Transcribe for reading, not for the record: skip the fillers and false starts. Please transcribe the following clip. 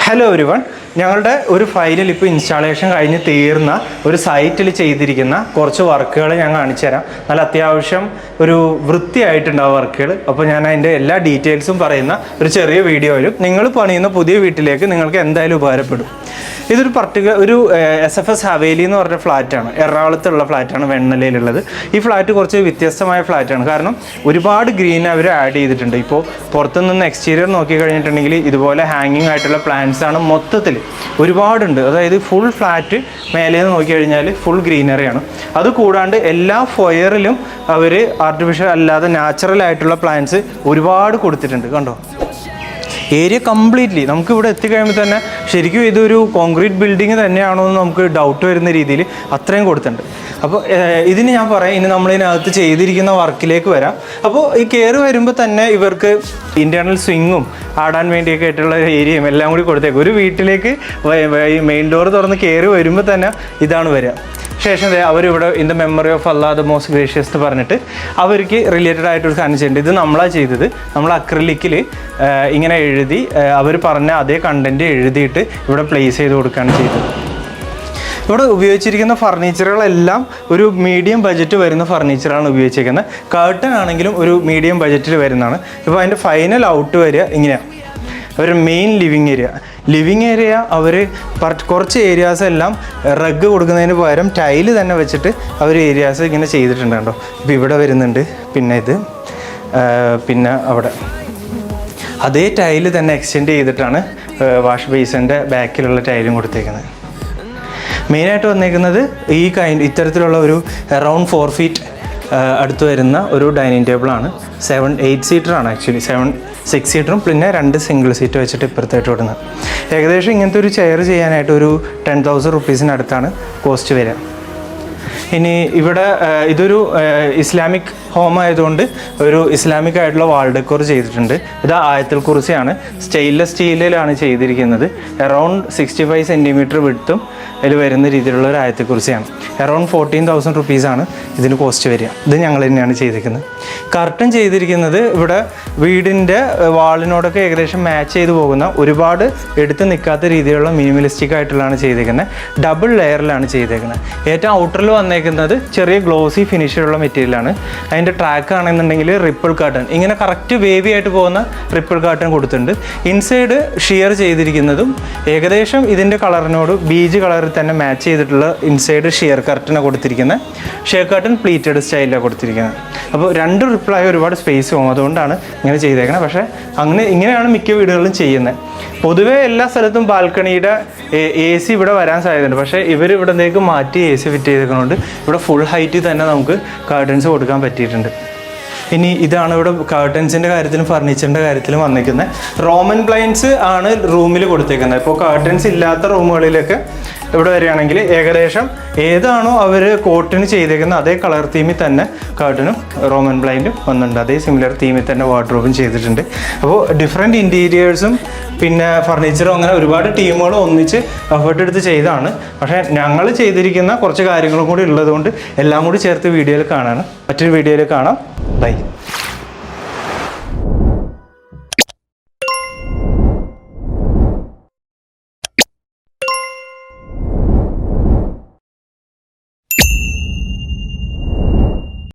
Hello everyone, ഞങ്ങളുടെ ഒരു final ഇപ്പോൾ ഇൻസ്റ്റാളേഷൻ കഴിഞ്ഞ് തീർന്ന ഒരു സൈറ്റിൽ ചെയ്തിരിക്കുന്ന കുറച്ച് വർക്കുകൾ ഞാൻ കാണിച്ചു തരാം. നല്ല അത്യാവശ്യം ഒരു വൃത്തിയായിട്ടുണ്ടാവും വർക്കുകൾ. അപ്പോൾ ഞാൻ അതിൻ്റെ എല്ലാ ഡീറ്റെയിൽസും പറയുന്ന ഒരു ചെറിയ വീഡിയോയിലും നിങ്ങൾ പണിയുന്ന പുതിയ വീട്ടിലേക്ക് നിങ്ങൾക്ക് എന്തായാലും ഉപകാരപ്പെടും. ഇതൊരു ഒരു SFS ഹവേലി എന്ന് പറഞ്ഞ ഫ്ലാറ്റാണ്. എറണാകുളത്തുള്ള ഫ്ലാറ്റാണ്, വെണ്ണലയിലുള്ളത്. ഈ ഫ്ലാറ്റ് കുറച്ച് വ്യത്യസ്തമായ ഫ്ലാറ്റാണ്. കാരണം ഒരുപാട് ഗ്രീൻ അവർ ആഡ് ചെയ്തിട്ടുണ്ട്. ഇപ്പോൾ പുറത്തുനിന്ന് എക്സ്റ്റീരിയർ നോക്കി കഴിഞ്ഞിട്ടുണ്ടെങ്കിൽ ഇതുപോലെ ഹാങ്ങിങ് ആയിട്ടുള്ള പ്ലാന്റ്സ് ആണ് മൊത്തത്തിൽ ഒരുപാടുണ്ട്. അതായത് ഫുൾ ഫ്ലാറ്റ് മേലെ നിന്ന് നോക്കി കഴിഞ്ഞാൽ ഫുൾ ഗ്രീനറിയാണ്. അത് കൂടാണ്ട് എല്ലാ ഫൊയറിലും അവർ ആർട്ടിഫിഷ്യൽ അല്ലാതെ നാച്ചുറൽ ആയിട്ടുള്ള പ്ലാന്റ്സ് ഒരുപാട് കൊടുത്തിട്ടുണ്ട്. കണ്ടോ, ഏരിയ കംപ്ലീറ്റ്ലി നമുക്ക് ഇവിടെ എത്തിക്കഴിയുമ്പോൾ തന്നെ ശരിക്കും ഇതൊരു കോൺക്രീറ്റ് ബിൽഡിങ് തന്നെയാണോ എന്ന് നമുക്ക് ഡൗട്ട് വരുന്ന രീതിയിൽ അത്രയും കൊടുത്തിട്ടുണ്ട്. അപ്പോൾ ഇതിന് ഞാൻ പറയാം, ഇനി നമ്മളിതിനകത്ത് ചെയ്തിരിക്കുന്ന വർക്കിലേക്ക് വരാം. അപ്പോൾ ഈ കയറി വരുമ്പോൾ തന്നെ ഇവർക്ക് ഇൻറ്റേർണൽ സ്വിങ്ങും ആടാൻ വേണ്ടിയൊക്കെ ആയിട്ടുള്ള ഏരിയയും എല്ലാം കൂടി കൊടുത്തേക്കും. ഒരു വീട്ടിലേക്ക് ഈ മെയിൻ ഡോർ തുറന്ന് കയറി വരുമ്പോൾ തന്നെ ഇതാണ് വരിക. ശേഷം അവരിവിടെ in the memory of Allah the most gracious എന്ന് പറഞ്ഞിട്ട് അവർക്ക് റിലേറ്റഡ് ആയിട്ടൊരു സാധനം ചെയ്യുന്നുണ്ട്. ഇത് നമ്മളാണ് ചെയ്തത്. നമ്മൾ അക്രിലിക്കിൽ ഇങ്ങനെ എഴുതി അവർ പറഞ്ഞ അതേ കണ്ടൻറ്റ് എഴുതിയിട്ട് ഇവിടെ പ്ലേസ് ചെയ്ത് കൊടുക്കുകയാണ് ചെയ്തത്. ഇവിടെ ഉപയോഗിച്ചിരിക്കുന്ന ഫർണിച്ചറുകളെല്ലാം ഒരു മീഡിയം ബജറ്റ് വരുന്ന ഫർണിച്ചറാണ് ഉപയോഗിച്ചിരിക്കുന്നത്. കർട്ടൻ ആണെങ്കിലും ഒരു മീഡിയം ബജറ്റിൽ വരുന്നതാണ്. ഇപ്പോൾ അതിൻ്റെ ഫൈനൽ ഔട്ട് വരിക ഇങ്ങനെയാണ്. ഒരു മെയിൻ ലിവിങ് ഏരിയ അവർ കുറച്ച് ഏരിയാസ് എല്ലാം റഗ് കൊടുക്കുന്നതിന് പകരം ടൈല് തന്നെ വെച്ചിട്ട് അവർ ഏരിയാസ് ഇങ്ങനെ ചെയ്തിട്ടുണ്ട്. കേട്ടോ, ഇപ്പോൾ ഇവിടെ വരുന്നുണ്ട്, പിന്നെ ഇത്, പിന്നെ അവിടെ അതേ ടൈല് തന്നെ എക്സ്റ്റെൻഡ് ചെയ്തിട്ടാണ് വാഷ് ബേസിൻ്റെ ബാക്കിലുള്ള ടൈലും കൊടുത്തേക്കുന്നത്. മെയിനായിട്ട് വന്നേക്കുന്നത് ഈ ഇത്തരത്തിലുള്ള ഒരു അറൗണ്ട് 4 feet അടുത്ത് വരുന്ന ഒരു ഡൈനിങ് ടേബിളാണ്. 8 സീറ്ററാണ് ആക്ച്വലി. 6 സീറ്ററും പിന്നെ 2 സിംഗിൾ സീറ്റ് വെച്ചിട്ട് ഇപ്പുറത്തായിട്ട് വിടുന്നത്. ഏകദേശം ഇങ്ങനത്തെ ഒരു ചെയർ ചെയ്യാനായിട്ട് ഒരു 10,000 റുപ്പീസിനടുത്താണ് കോസ്റ്റ് വരിക. ഇനി ഇവിടെ ഇതൊരു ഇസ്ലാമിക് ഹോം ആയതുകൊണ്ട് ഒരു ഇസ്ലാമിക് ആയിട്ടുള്ള വാൾ ഡെക്കോർ ചെയ്തിട്ടുണ്ട്. ഇത് ആയത്തുൽ കുർസിയാണ്. സ്റ്റെയിൻലെസ് സ്റ്റീലിലാണ് ചെയ്തിരിക്കുന്നത്. അറൗണ്ട് 65 സെൻറ്റിമീറ്റർ വിഡ്ത്തും അതിൽ വരുന്ന രീതിയിലുള്ള ഒരു ആയത്തുൽ കുർസിയാണ്. അറൗണ്ട് 14,000 റുപ്പീസാണ് ഇതിന് കോസ്റ്റ് വരിക. ഇത് ഞങ്ങൾ തന്നെയാണ് ചെയ്തിരിക്കുന്നത്. കർട്ടൻ ചെയ്തിരിക്കുന്നത് ഇവിടെ വീടിൻ്റെ വാളിനോടൊക്കെ ഏകദേശം മാച്ച് ചെയ്ത് പോകുന്ന, ഒരുപാട് എടുത്ത് നിൽക്കാത്ത രീതിയിലുള്ള മിനിമലിസ്റ്റിക് ആയിട്ടുള്ളതാണ് ചെയ്തിരിക്കുന്നത്. ഡബിൾ ലെയറിലാണ് ചെയ്തേക്കുന്നത്. ഏറ്റവും ഔട്ടറിൽ വന്നേക്കുന്നത് ചെറിയ ഗ്ലോസി ഫിനിഷിലുള്ള മെറ്റീരിയലാണ്. അതിൻ്റെ ട്രാക്ക് ആണെന്നുണ്ടെങ്കിൽ റിപ്പിൾ കർട്ടൻ, ഇങ്ങനെ കറക്റ്റ് വേവി ആയിട്ട് പോകുന്ന റിപ്പിൾ കർട്ടൻ കൊടുത്തിട്ടുണ്ട്. ഇൻസൈഡ് ഷിയർ ചെയ്തിരിക്കുന്നതും ഏകദേശം ഇതിൻ്റെ കളറിനോട് ബീജ് കളറിൽ തന്നെ മാച്ച് ചെയ്തിട്ടുള്ള ഇൻസൈഡ് ഷിയർ കർട്ടനെ കൊടുത്തിരിക്കുന്നത്. ഷിയർ കർട്ടൻ പ്ലീറ്റഡ് സ്റ്റൈലിലാണ് കൊടുത്തിരിക്കുന്നത്. അപ്പോൾ 2 റിപ്പിളായ ഒരുപാട് സ്പേസ് പോകും, അതുകൊണ്ടാണ് ഇങ്ങനെ ചെയ്തേക്കുന്നത്. പക്ഷേ ഇങ്ങനെയാണ് മിക്ക വീടുകളിലും ചെയ്യുന്നത്. പൊതുവേ എല്ലാ സ്ഥലത്തും ബാൽക്കണിയുടെ AC ഇവിടെ വരാൻ സാധ്യതയുണ്ട്. പക്ഷേ ഇവർ ഇവിടത്തേക്ക് മാറ്റി AC ഫിറ്റ് ചെയ്തേക്കുന്നതുകൊണ്ട് ഇവിടെ ഫുൾ ഹൈറ്റിൽ തന്നെ നമുക്ക് കർട്ടൻസ് കൊടുക്കാൻ പറ്റിയിട്ടുണ്ട്. ഇനി ഇതാണ് ഇവിടെ കർട്ടൻസിൻ്റെ കാര്യത്തിലും ഫർണിച്ചറിൻ്റെ കാര്യത്തിലും വന്നിരിക്കുന്നത്. റോമൻ ബ്ലൈൻഡ്സ് ആണ് റൂമിൽ കൊടുത്തേക്കുന്നത്. ഇപ്പോൾ കർട്ടൻസ് ഇല്ലാത്ത റൂമുകളിലൊക്കെ ഇവിടെ വരികയാണെങ്കിൽ ഏകദേശം ഏതാണോ അവർ കോട്ടിന് ചെയ്തേക്കുന്നത് അതേ കളർ തീമിൽ തന്നെ കർട്ടനും റോമൻ ബ്ലൈൻഡും വന്നിട്ടുണ്ട്. അതേ സിമിലർ തീമിൽ തന്നെ വാർഡ്രോബും ചെയ്തിട്ടുണ്ട്. അപ്പോൾ ഡിഫറെൻറ്റ് ഇൻറ്റീരിയേഴ്സും പിന്നെ ഫർണിച്ചറും അങ്ങനെ ഒരുപാട് ടീമുകളും ഒന്നിച്ച് എഫേർട്ട് എടുത്ത് ചെയ്താണ്. പക്ഷേ ഞങ്ങൾ ചെയ്തിരിക്കുന്ന കുറച്ച് കാര്യങ്ങളും കൂടി ഉള്ളതുകൊണ്ട് എല്ലാം കൂടി ചേർത്ത് വീഡിയോയിൽ കാണാണ്. മറ്റൊരു വീഡിയോയിൽ കാണാം. Bye.